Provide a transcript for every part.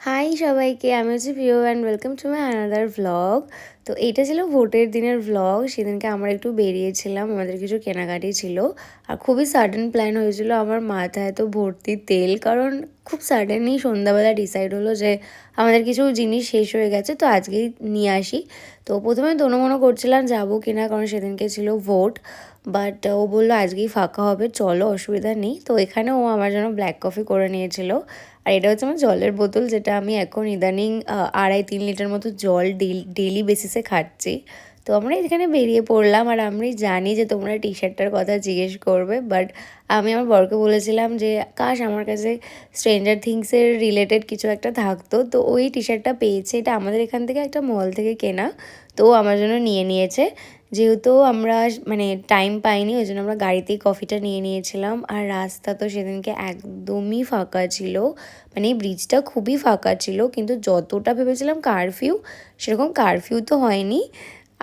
High সবাইকে, আমি হচ্ছে প্রিয় and welcome to my another vlog. তো এইটা ছিল ভোটের দিনের ভ্লগ। সেদিনকে আমরা একটু বেরিয়েছিলাম, আমাদের কিছু কেনাকাটি ছিল। আর খুবই সাডেন প্ল্যান হয়েছিল, আমার মাথায় তো ভর্তি তেল, কারণ খুব সাডেনই সন্ধ্যাবেলা ডিসাইড হলো যে আমাদের কিছু জিনিস শেষ হয়ে গেছে, তো আজকেই নিয়ে আসি। তো প্রথমে দোনো করছিলাম যাবো কিনা, কারণ সেদিনকে ছিল ভোট। বাট ও বললো আজকেই ফাঁকা হবে, চলো অসুবিধা নেই। তো এখানে ও আমার জন্য ব্ল্যাক কফি করে নিয়েছিল। আর এটা হচ্ছে আমার জলের বোতল, যেটা আমি এখন ইদানিং 2.5-3 লিটার মতো জল ডেলি বেসিসে খাচ্ছি। তো আমরা এখানে বেরিয়ে পড়লাম, আর আমি জানি যে তোমরা টি শার্টটার কথা জিজ্ঞেস করবে, বাট আমি আমার বরকে বলেছিলাম যে কাশ আমার কাছে স্ট্রেঞ্জার থিংসের রিলেটেড কিছু একটা থাকতো। তো ওই টি শার্টটা পেয়েছে, এটা আমাদের এখান থেকে একটা মল থেকে কেনা, তো আমার জন্য নিয়ে নিয়েছে। যেহেতু আমরা মানে টাইম পাইনি, ওই জন্য আমরা গাড়িতেই কফিটা নিয়ে নিয়েছিলাম। আর রাস্তা তো সেদিনকে একদমই ফাঁকা ছিল, মানে এই ব্রিজটা খুবই ফাঁকা ছিল, কিন্তু যতটা ভেবেছিলাম কারফিউ, সেরকম কারফিউ তো হয়নি।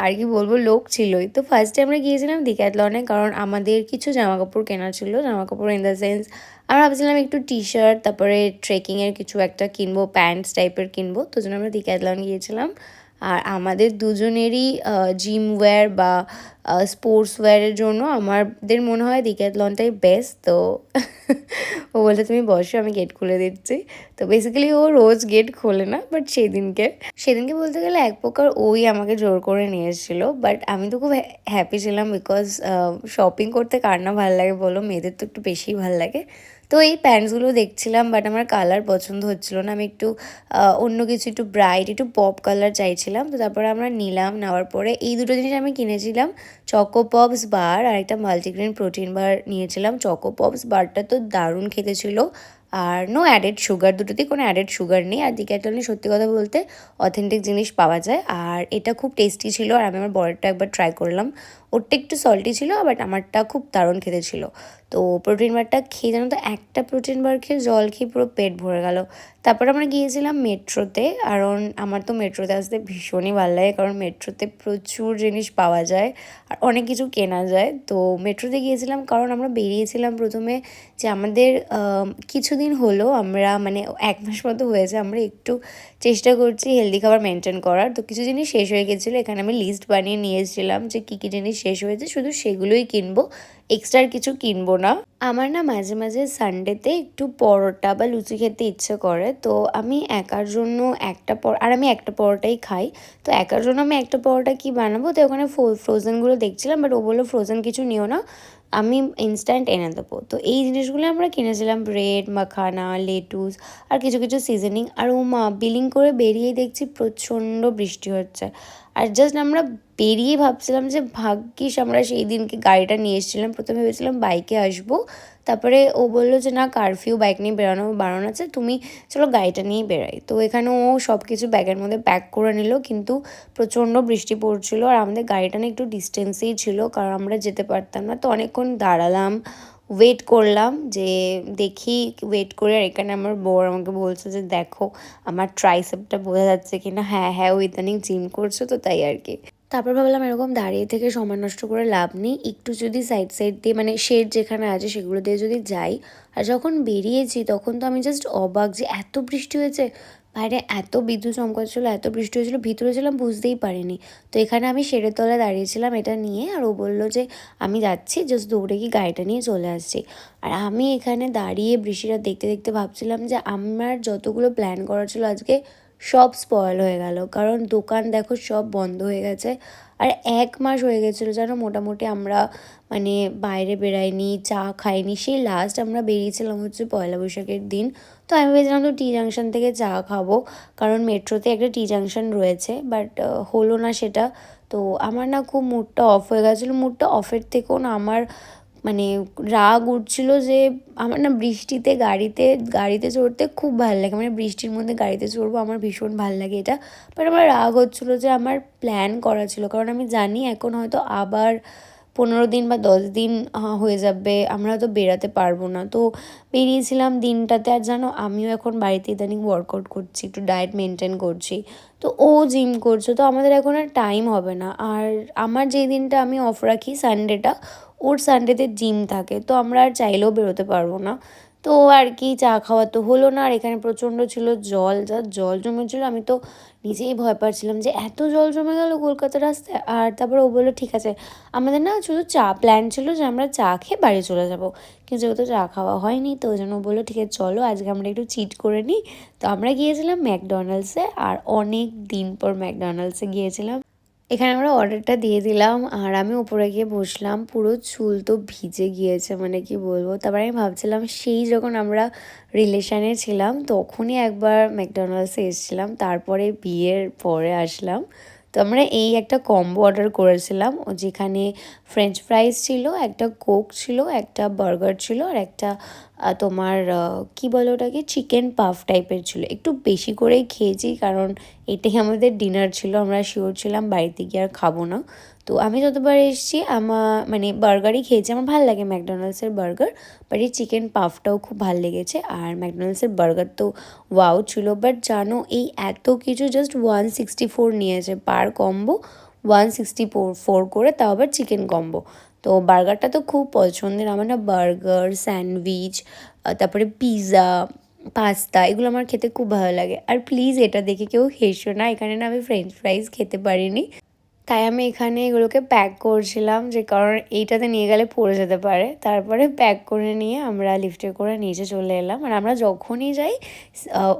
আর কি বলবো, লোক ছিলই। তো ফার্স্টে আমরা গিয়েছিলাম ডিক্যাথলনে, কারণ আমাদের কিছু জামা কাপড় কেনা ছিল, জামা কাপড় ইন দ্য সেন্স আমরা ভাবছিলাম একটু টি শার্ট, তারপরে ট্রেকিংয়ের কিছু একটা কিনবো, প্যান্টস টাইপের কিনবো, তো জন্য আমরা ডিক্যাথলন গিয়েছিলাম। আর আমাদের দুজনেরই জিম ওয়্যার বা স্পোর্টস ওয়্যারের জন্য আমাদের মনে হয় ডিক্যাথলনটাই বেস্ট। তো ও বলছে তুমি বসো, আমি গেট খুলে দিচ্ছি। তো বেসিক্যালি ও রোজ গেট খোলে না, বাট সেদিনকে বলতে গেলে এক প্রকার ওই আমাকে জোর করে নিয়ে এসেছিলো। বাট আমি তো খুব হ্যাপি ছিলাম, বিকজ শপিং করতে কার না ভালো লাগে বলো, মেয়েদের তো একটু বেশিই ভালো লাগে। তো এই প্যান্টসগুলো দেখছিলাম, বাট আমার কালার পছন্দ হচ্ছিল না, আমি একটু অন্য কিছু, একটু ব্রাইট, একটু পপ কালার চাইছিলাম। তো তারপরে আমরা নিলাম, নেওয়ার পরে এই দুটো জিনিস আমি কিনেছিলাম, চকো পপস বার আর একটা মাল্টিগ্রেন প্রোটিন বার নিয়েছিলাম। চকো পপস বারটা তো দারুণ খেতে ছিল, আর নো অ্যাডেড সুগার, দুটোতেই কোনো অ্যাডেড সুগার নেই। আর ডিক্যাথলনে সত্যি কথা বলতে অথেন্টিক জিনিস পাওয়া যায়, আর এটা খুব টেস্টি ছিল। আর আমি আমার বরেরটা একবার ট্রাই করলাম, ওরটা একটু সল্টি ছিল, বাট আমারটা খুব দারুণ খেতে ছিল। তো প্রোটিন বারটা খেয়ে জানো তো, একটা প্রোটিন বার খেয়ে জল খেয়ে পুরো পেট ভরে গেল। তারপর আমরা গিয়েছিলাম মেট্রোতে, কারণ আমার তো মেট্রোতে আসতে ভীষণই ভালো লাগে, কারণ মেট্রোতে প্রচুর জিনিস পাওয়া যায় আর অনেক কিছু কেনা যায়। তো মেট্রোতে গিয়েছিলাম, কারণ আমরা বেরিয়েছিলাম প্রথমে যে আমাদের কিছুদিন হলো, আমরা মানে 1 মাস মতো হয়েছে, আমরা একটু চেষ্টা করছি হেলদি খাবার মেনটেন করার। তো কিছু জিনিস শেষ হয়ে গেছিলো, এখানে আমি লিস্ট বানিয়ে নিয়ে এসেছিলাম যে কী কী জিনিস শেষ হয়েছে, শুধু সেগুলোই কিনবো, এক্সট্রা কিছু কিনবো না। আমার না মাঝে মাঝে সানডেতে একটু পরোটা বা লুচি খেতে ইচ্ছে করে, তো আমি একার জন্য আর আমি একটা পরোটাই খাই। তো একার জন্য আমি একটা পরোটা কি বানাবো, তো ওখানে ফ্রোজেনগুলো দেখছিলাম, বাট ও বললো ফ্রোজেন কিছু নিও না, আমি ইনস্ট্যান্ট এনে দেবো। তো এই জিনিসগুলো আমরা কিনেছিলাম, ব্রেড, মাখানা, লেটুস আর কিছু কিছু সিজনিং। আর ও মা বিলিং করে বেরিয়েই দেখছি প্রচণ্ড বৃষ্টি হচ্ছে। আর জাস্ট আমরা বেরিয়ে ভাবছিলাম যে ভাগ্যিস আমরা সেই দিনকে গাড়িটা নিয়ে এসেছিলাম। প্রথমে ভেবেছিলাম বাইকে আসবো, তারপরে ও বললো যে না, কারফিউ, বাইক নিয়ে বেরোনো বারণ আছে, তুমি চলো গাড়িটা নিয়েই বেরাই। তো এখানে ও সব কিছু ব্যাগের মধ্যে প্যাক করে নিল, কিন্তু প্রচণ্ড বৃষ্টি পড়ছিল। আর আমাদের গাড়িটা না একটু ডিস্টেন্সেই ছিল, কারণ আমরা যেতে পারতাম না। তো অনেকক্ষণ দাঁড়ালাম, ওয়েট করলাম, যে দেখি ওয়েট করে। আর এখানে আমার বর আমাকে বলছে যে দেখো আমার ট্রাইসেপটা বোঝা যাচ্ছে কিনা। হ্যাঁ হ্যাঁ, ও ইদানিং জিম করছো তো, তাই আর কি। তারপর ভাবলাম এরকম দাঁড়িয়ে থেকে সময় নষ্ট করে লাভ নেই, একটু যদি সাইড দিয়ে মানে শেড যেখানে আছে সেগুলো দিয়ে যদি যাই। আর যখন বেরিয়েছি তখন তো আমি জাস্ট অবাক যে এত বৃষ্টি হয়েছে, বাইরে এত বিদ্যুৎ চমকাচ্ছিলো, এত বৃষ্টি হয়েছিলো, ভিতরে ছিলাম বুঝতেই পারিনি। তো এখানে আমি শেডের তলায় দাঁড়িয়েছিলাম এটা নিয়ে, আর ও বললো যে আমি যাচ্ছি, জাস্ট দৌড়ে গিয়ে গাড়িটা নিয়ে চলে আসছি। আর আমি এখানে দাঁড়িয়ে বৃষ্টিটা দেখতে দেখতে ভাবছিলাম যে আমার যতগুলো প্ল্যান করা ছিল আজকে সব স্পয়েল হয়ে গেল, কারণ দোকান দেখো সব বন্ধ হয়ে গেছে। আর 1 মাস হয়ে গেছিলো যেন মোটামুটি আমরা মানে বাইরে বেরাইনি, চা খাইনি। সেই লাস্ট আমরা বেরিয়েছিলাম হচ্ছে পয়লা বৈশাখের দিন। তো আমি ভেবেছিলাম তো টি জাংশন থেকে চা খাবো, কারণ মেট্রোতে একটা টি জাংশন রয়েছে, বাট হলো না সেটা। তো আমার না খুব মুডটা অফ হয়ে গেছিলো। মুডটা অফের থেকেও না আমার মানে রাগ উঠছিল যে আমার না বৃষ্টিতে গাড়িতে চড়তে খুব ভালো লাগে, মানে বৃষ্টির মধ্যে গাড়িতে চড়বো আমার ভীষণ ভালো লাগে এটা। বাট আমার রাগ হচ্ছিলো যে আমার প্ল্যান করা ছিল, কারণ আমি জানি এখন হয়তো আবার 15 দিন বা 10 দিন হয়ে যাবে, আমরা হয়তো বেরাতে পারবো না। তো বেরিয়েছিলাম দিনটাতে। আর জানো আমিও এখন বাড়িতে ইদানিং ওয়ার্কআউট করছি, একটু ডায়েট মেনটেন করছি। তো ও জিম করছে, তো আমাদের এখন আর টাইম হবে না। আর আমার যেই দিনটা আমি অফ রাখি সানডেটা, ওর সানডেতে জিম থাকে, তো আমরা আর চাইলেও বেরোতে পারবো না। তো আর কি চা খাওয়া তো হলো না। আর এখানে প্রচণ্ড ছিল জল, যা জল জমেছিল আমি তো নিজেই ভয় পাচ্ছিলাম যে এত জল জমে গেল কলকাতা রাস্তায়। আর তারপরে ও বললো ঠিক আছে, আমাদের না শুধু চা প্ল্যান ছিল যে আমরা চা খেয়ে বাড়ি চলে যাব, কিন্তু যেহেতু চা খাওয়া হয়নি তো ওই জন্য বললো ঠিক আছে চলো আজকে আমরা একটু চিট করে নিই। তো আমরা গিয়েছিলাম ম্যাকডোনাল্ডসে, আর অনেক দিন পর ম্যাকডোনাল্ডসে গিয়েছিলাম। এখানে আমরা অর্ডারটা দিয়ে দিলাম আর আমি উপরে গিয়ে বসলাম, পুরো চুল তো ভিজে গিয়েছে মানে কি বলবো। তারপরে আমি ভাবছিলাম সেই যখন আমরা রিলেশানে ছিলাম তখনই একবার ম্যাকডোনাল্ডসে এসেছিলাম, তারপরে বিয়ের পরে আসলাম। তো আমরা এই একটা কম্বো অর্ডার করেছিলাম, যেখানে ফ্রেঞ্চ ফ্রাইস ছিল, একটা কোক ছিল, একটা বার্গার ছিল, আর একটা তোমার কি বলো ওটাকে, চিকেন পাফ টাইপের ছিল। একটু বেশি করেই খেয়েছি কারণ এটাই আমাদের ডিনার ছিল, আমরা শিওর ছিলাম বাড়িতে গিয়ে আর খাবো না। তো আমি যতবার এসেছি মানে বার্গারই খেয়েছি, আমার ভালো লাগে ম্যাকডোনাল্ডসের বার্গার, বাট এই চিকেন পাফটাও খুব ভালো লেগেছে। আর ম্যাকডোনাল্ডসের বার্গার তো ওয়াও ছিল, বাট জানো এই এত কিছু জাস্ট 164 নিয়েছে পার কম্বো, 164 করে, তাও আবার চিকেন কম্বো। তো বার্গারটা তো খুব পছন্দের আমার, না বার্গার, স্যান্ডউইচ, তারপরে পিৎজা, পাস্তা, এগুলো আমার খেতে খুব ভালো লাগে। আর প্লিজ এটা দেখে কেউ হেসো না, এখানে না আমি ফ্রেঞ্চ ফ্রাইজ খেতে পারিনি, তাই আমি এখানে এগুলোকে প্যাক করছিলাম, যে কারণ এইটাতে নিয়ে গেলে পড়ে যেতে পারে। তারপরে প্যাক করে নিয়ে আমরা লিফটে করে নিচে চলে এলাম। আর আমরা যখনই যাই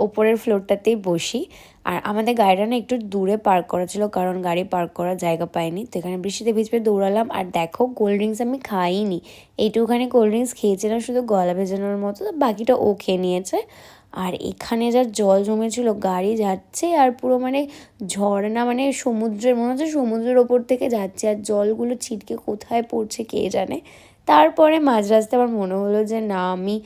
ওপরের ফ্লোরটাতেই বসি। আর আমাদের গাড়িটা না একটু দূরে পার্ক করা ছিল, কারণ গাড়ি পার্ক করার জায়গা পাইনি। তো এখানে বৃষ্টিতে ভিজতে দৌড়ালাম। আর দেখো কোল্ড ড্রিঙ্কস আমি খাইনি, এইটুখানি কোল্ড ড্রিঙ্কস খেয়েছিলাম শুধু গলা ভেজানোর মতো, বাকিটা ও খেয়ে নিয়েছে। আর এখানে যা জল জমেছিল, গাড়ি যাচ্ছে আর পুরো মানে ঝর্ণা, মানে সমুদ্রের মনে হচ্ছে সমুদ্রের ওপর থেকে যাচ্ছে, আর জলগুলো ছিটকে কোথায় পড়ছে কে জানে। তারপরে মাঝ রাস্তায় আমার মনে হলো যে না, আমি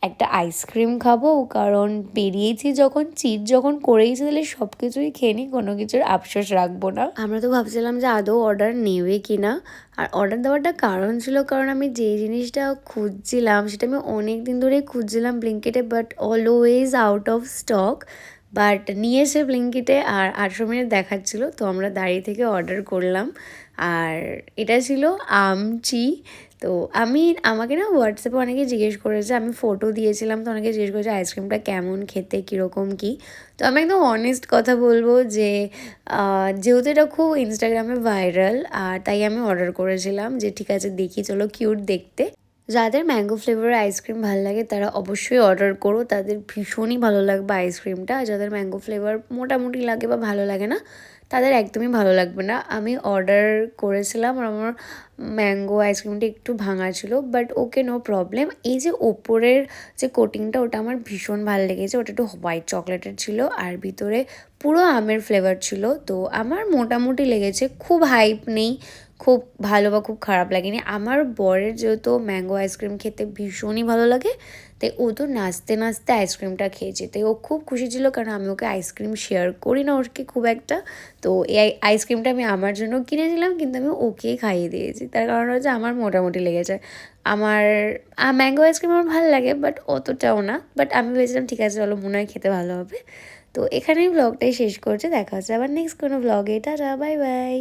একটা আইসক্রিম খাবো, কারণ বেরিয়েছি যখন, চিট যখন করেইছি তাহলে সব কিছুই খেয়ে নিই, কোনো কিছুর আফসোস রাখবো না। আমরা তো ভাবছিলাম যে আদৌ অর্ডার নেবে কি না। আর অর্ডার দেওয়ারটা কারণ ছিল, কারণ আমি যে জিনিসটা খুঁজছিলাম সেটা আমি অনেক দিন ধরেই খুঁজছিলাম ব্লিঙ্কিটে, but always out of stock. But নিয়েছে ব্লিঙ্কিটে আর 8 মিনিট দেখাচ্ছিলো, তো আমরা দাঁড়িয়ে থেকে অর্ডার করলাম। আর এটা ছিল আমচি। তো আমাকে না হোয়াটসঅ্যাপে অনেকে জিজ্ঞেস করেছে, আমি ফটো দিয়েছিলাম, তো অনেকে জিজ্ঞেস করেছে আইসক্রিমটা কেমন খেতে, কীরকম কী। তো আমি একদম অনেস্ট কথা বলবো যে যেহেতু এটা খুব ইনস্টাগ্রামে ভাইরাল, আর তাই আমি অর্ডার করেছিলাম যে ঠিক আছে দেখি, চলো কিউট দেখতে। যাদের ম্যাঙ্গো ফ্লেভারের আইসক্রিম ভালো লাগে তারা অবশ্যই অর্ডার করো, তাদের ভীষণই ভালো লাগবে আইসক্রিমটা। আর যাদের ম্যাঙ্গো ফ্লেভার মোটামুটি লাগে বা ভালো লাগে না, তাদের একদমই ভালো লাগবে না। আমি অর্ডার করেছিলাম আর আমার ম্যাঙ্গো আইসক্রিমটা একটু ভাঙা ছিল, বাট ওকে, নো প্রবলেম। এই যে ওপরের যে কোটিংটা, ওটা আমার ভীষণ ভালো লেগেছে, ওটা একটু হোয়াইট চকলেটের ছিল আর ভিতরে পুরো আমের ফ্লেভার ছিল। তো আমার মোটামুটি লেগেছে, খুব হাইপ নেই, খুব ভালো বা খুব খারাপ লাগেনি। আমার বরের যেহেতু ম্যাঙ্গো আইসক্রিম খেতে ভীষণই ভালো লাগে, তাই ও তো নাচতে নাচতে আইসক্রিমটা খেয়েছে, তাই ও খুব খুশি ছিল, কারণ আমি ওকে আইসক্রিম শেয়ার করি না ওকে খুব একটা। তো এই আইসক্রিমটা আমি আমার জন্য কিনেছিলাম, কিন্তু আমি ওকেই খাইয়ে দিয়েছি, তার কারণ হচ্ছে আমার মোটামুটি লেগেছে। আমার ম্যাঙ্গো আইসক্রিম আমার ভালো লাগে, বাট অতটাও না। বাট আমি ভেবেছিলাম ঠিক আছে চলো, মনে হয় খেতে ভালো হবে। তো এখানেই ব্লগটাই শেষ করছে, দেখা হচ্ছে আবার নেক্সট কোনো ব্লগে। Tata, bye bye.